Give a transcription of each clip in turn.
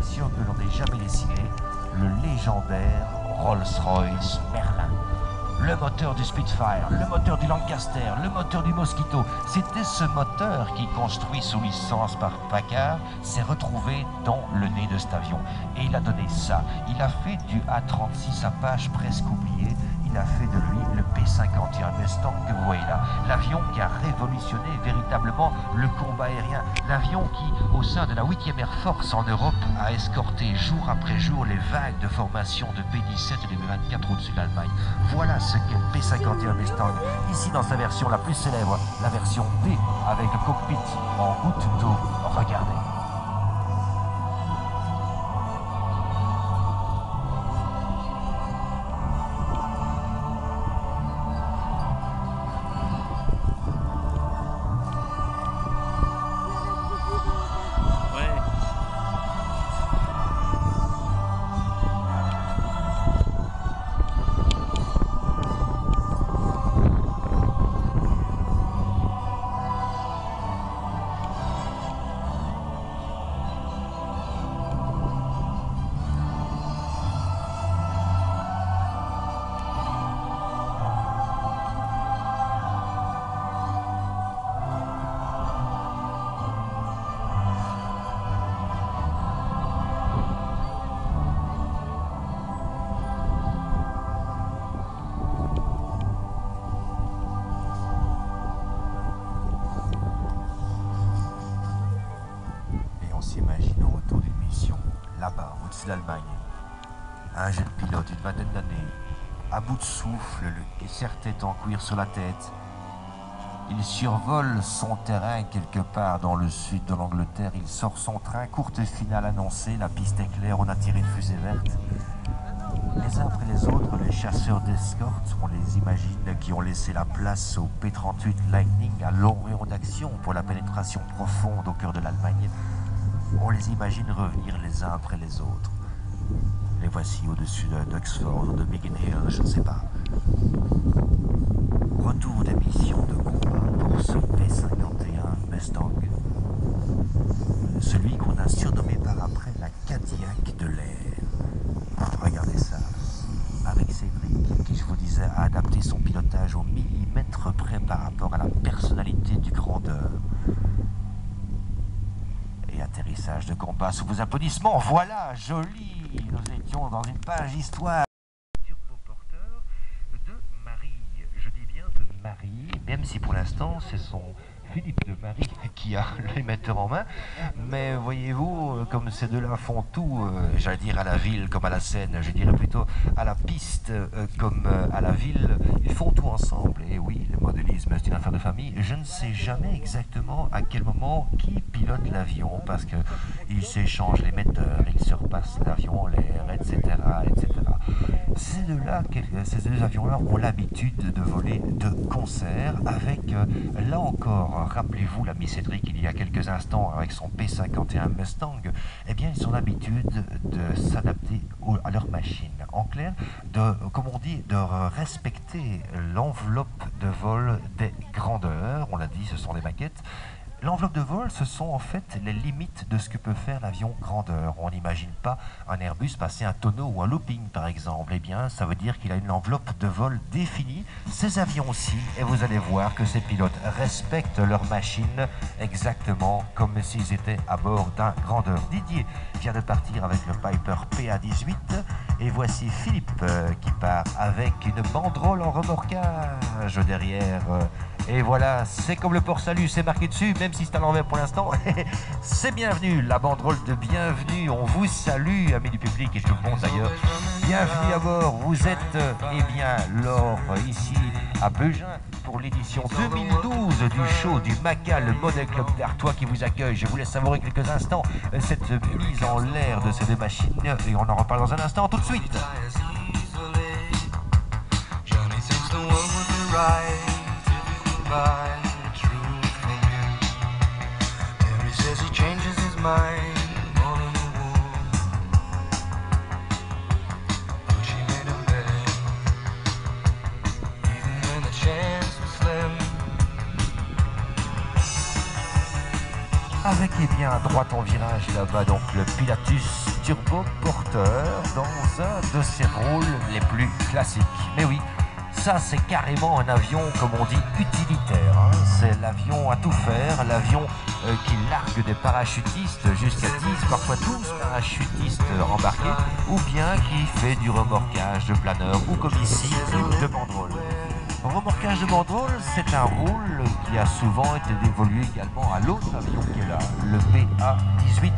voiture que l'on n'ait jamais dessinée, le légendaire Rolls-Royce Merlin. Le moteur du Spitfire, le moteur du Lancaster, le moteur du Mosquito. C'était ce moteur qui, construit sous licence par Packard, s'est retrouvé dans le nez de cet avion. Et il a donné ça. Il a fait du A36 Apache presque oublié. Il a fait de lui le P-51 Mustang que vous voyez là. L'avion qui a révolutionné véritablement le combat aérien. L'avion qui, au sein de la 8e Air Force en Europe, a escorté jour après jour les vagues de formation de B-17 et de B-24 au-dessus de l'Allemagne. Voilà ce qu'est le P-51 Mustang. Ici dans sa version la plus célèbre, la version D, avec le cockpit en goutte d'eau. Regardez. S'imagine au retour d'une mission, là-bas, au-dessus de l'Allemagne. Un jeune pilote d'une vingtaine d'années, à bout de souffle, le serre-tête en cuir sur la tête. Il survole son terrain quelque part dans le sud de l'Angleterre. Il sort son train, courte finale annoncée, la piste est claire, on a tiré une fusée verte. Les uns après les autres, les chasseurs d'escorte, on les imagine, qui ont laissé la place au P-38 Lightning à long rayon d'action pour la pénétration profonde au cœur de l'Allemagne. On les imagine revenir les uns après les autres. Les voici au-dessus d'Oxford, de Biggin Hill, je ne sais pas. Retour des missions de combat pour ce P-51 Mustang. Celui qu'on a surnommé par après la Cadillac de l'air. Regardez ça. Avec Cédric, qui je vous disais a adapté son pilotage au millimètre près par rapport à la personnalité du grandeur. Atterrissage de combat sous vos applaudissements, voilà, joli. Nous étions dans une page histoire. Turboporteur de Marie, je dis bien de Marie, même si pour l'instant c'est son Philippe de Marie qui a l'émetteur en main, mais voyez-vous, comme ces deux-là font tout, j'allais dire à la ville comme à la scène, je dirais plutôt à la piste comme à la ville, ils font tout ensemble. Et oui, le modélisme c'est une affaire de famille. Je ne sais jamais exactement à quel moment qui pilote l'avion, parce qu'ils s'échangent l'émetteur, ils se repassent l'avion en l'air, etc., etc. Ces deux avions-là ont l'habitude de voler de concert avec, là encore, rappelez-vous l'ami Cédric il y a quelques instants avec son P-51 Mustang, eh bien ils ont l'habitude de s'adapter à leur machine. En clair, comme on dit, de respecter l'enveloppe de vol des grandeurs. On l'a dit, ce sont des maquettes. L'enveloppe de vol, ce sont en fait les limites de ce que peut faire l'avion grandeur. On n'imagine pas un Airbus passer un tonneau ou un looping par exemple. Eh bien, ça veut dire qu'il a une enveloppe de vol définie. Ces avions aussi, et vous allez voir que ces pilotes respectent leur machine exactement comme s'ils étaient à bord d'un grandeur. Didier vient de partir avec le Piper PA-18 et voici Philippe qui part avec une banderole en remorquage derrière. Et voilà, c'est comme le port-salut, c'est marqué dessus, même si c'est à l'envers pour l'instant. C'est bienvenue, la banderole de bienvenue. On vous salue, amis du public, et je le montre d'ailleurs. Bienvenue à bord, vous êtes, eh bien, lors, ici, à Beugin, pour l'édition 2012 du show du MACA, le Model Club d'Artois qui vous accueille. Je vous laisse savourer quelques instants cette mise en l'air de ces deux machines, et on en reparle dans un instant, tout de suite. By the truth from him. Harry says he changes his mind more than a woman, but she made him beg, even when the chance was slim. Avec, eh bien, à droite en virage là-bas, donc le Pilatus turboporteur dans un de ses rôles les plus classiques. Mais oui, ça c'est carrément un avion, comme on dit, utilitaire. Hein. C'est l'avion à tout faire, l'avion qui largue des parachutistes, jusqu'à 10, parfois 12 parachutistes embarqués, ou bien qui fait du remorquage de planeurs, ou comme ici, de banderoles. Remorquage de banderoles, c'est un rôle qui a souvent été dévolu également à l'autre avion qui est là, le PA-18,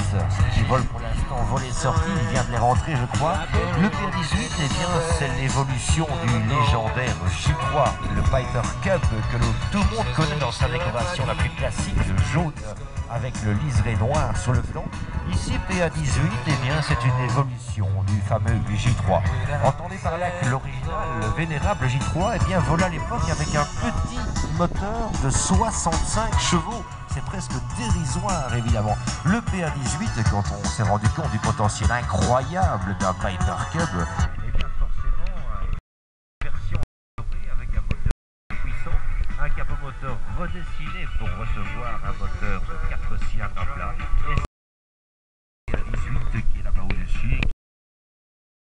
qui vole pour l'instant, volet sorti, il vient de les rentrer je crois. Le PA-18, eh bien, c'est l'évolution du légendaire J3, le Piper Cub, que tout le monde connaît dans sa décoration la plus classique, le jaune, avec le liseré noir sur le flanc. Ici, PA-18, eh bien, c'est une évolution du fameux J3. Entendez par là que l'original, le vénérable J3, eh bien, vola à l'époque avec un petit moteur de 65 chevaux. C'est presque dérisoire, évidemment. Le PA-18, quand on s'est rendu compte du potentiel incroyable d'un Piper Cub, eh bien, forcément, une version avec un moteur puissant, un capomoteur redessiné pour recevoir un moteur de 4 cylindres à plat. Et le 18 qui est là-bas au-dessus,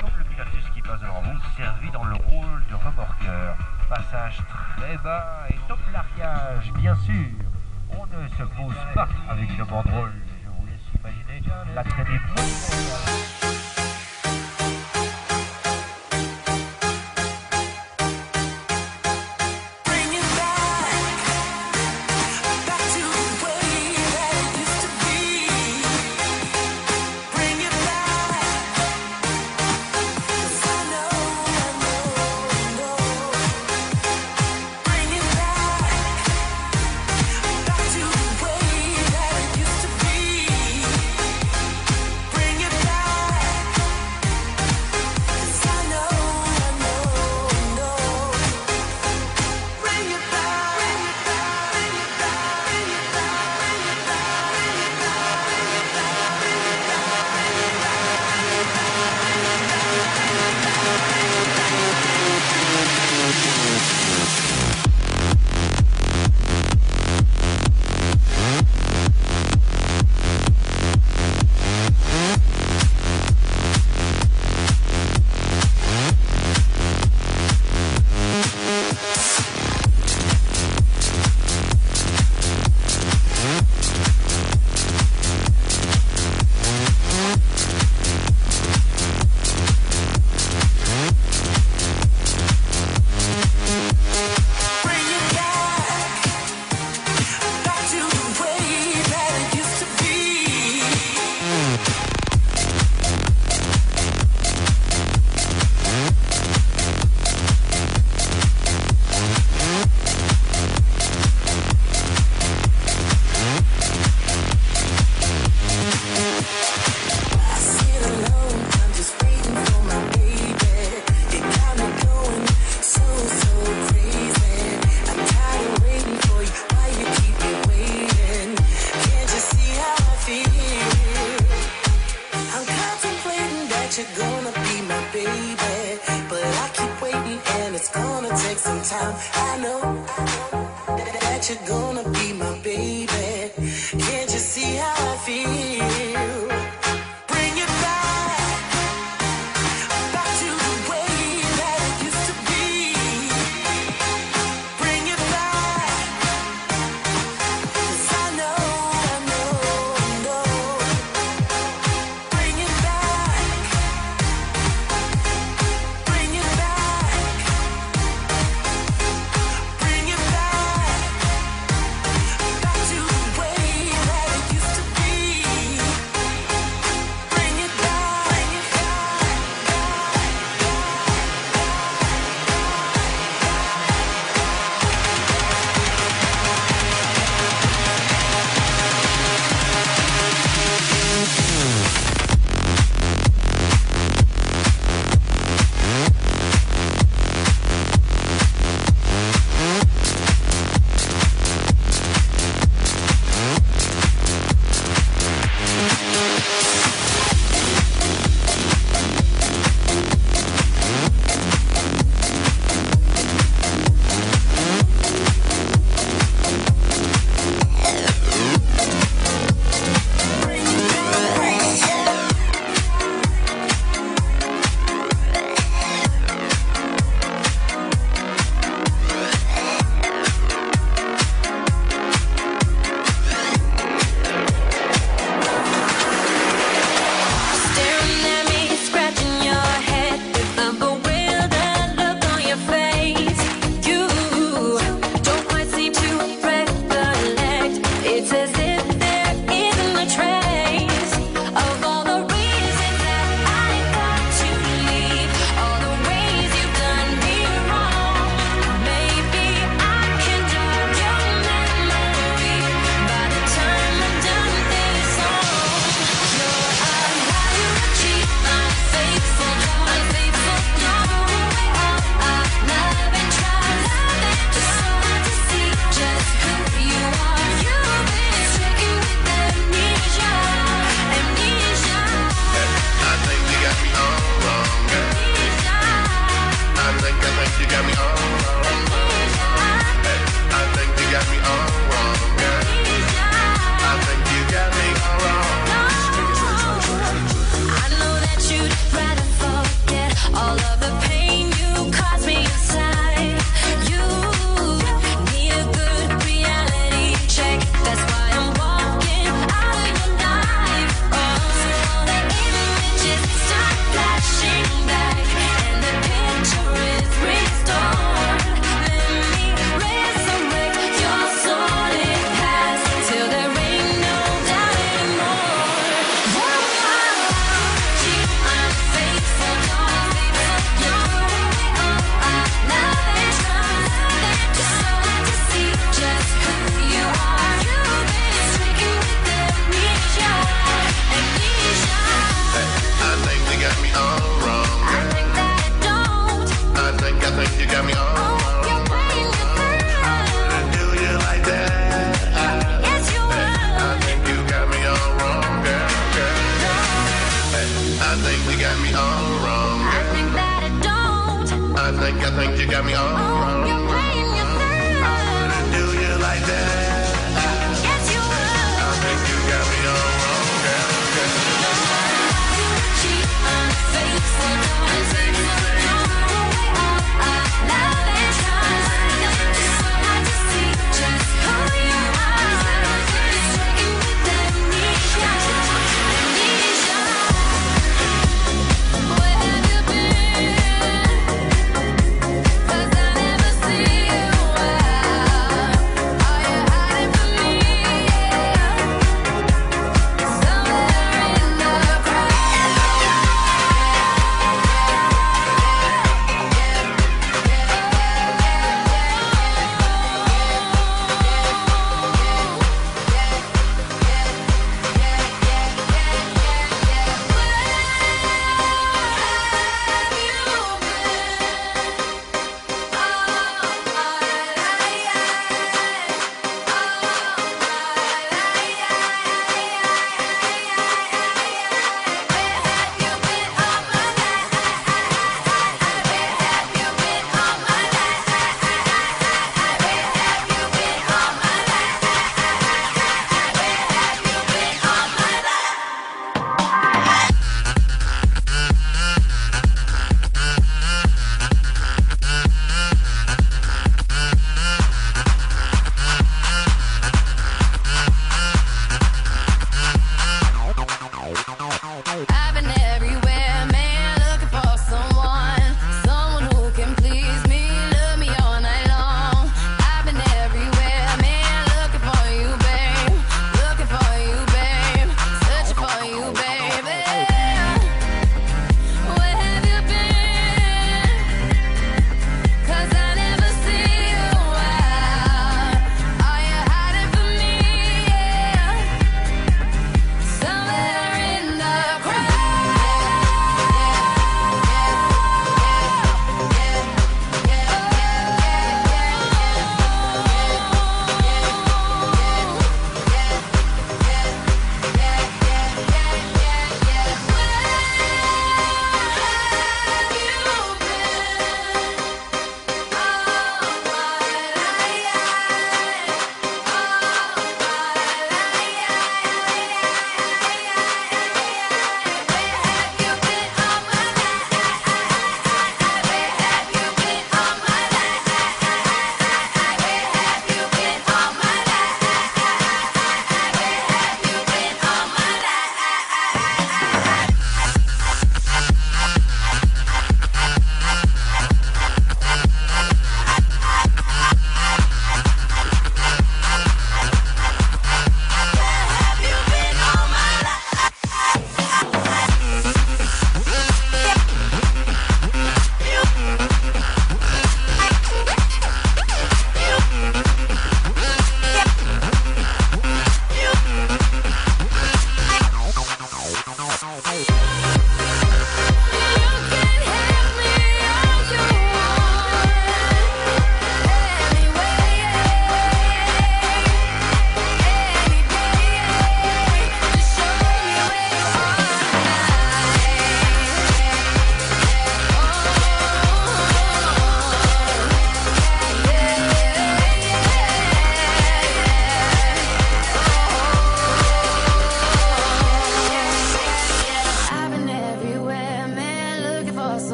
comme le Pilatus qui passe devant vous, servi dans le rôle de remorqueur. Passage très bas et top largage, bien sûr. On ne se pose pas avec le banderole. Je vous laisse imaginer la traînée monumentale. I know that you're gonna be my baby. Can't you see how I feel? Bring it back to the way that it used to be. Bring it back, 'cause I know. Bring it back, bring it back, bring it back.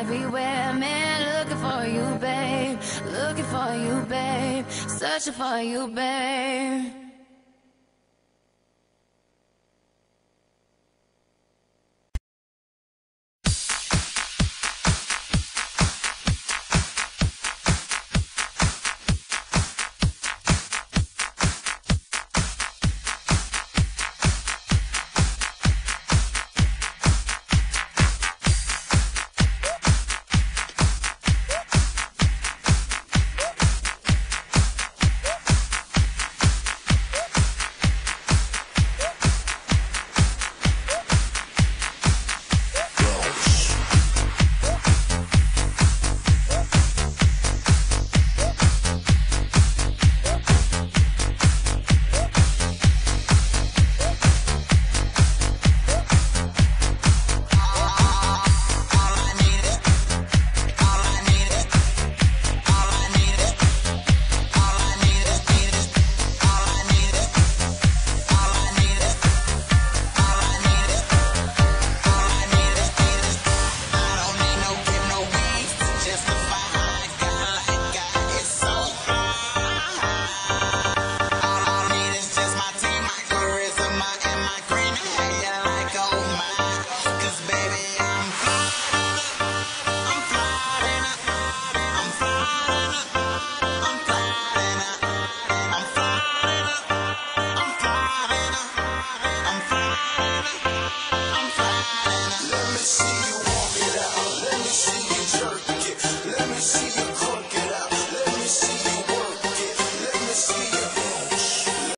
everywhere, man, looking for you, babe. Looking for you, babe. Searching for you, babe.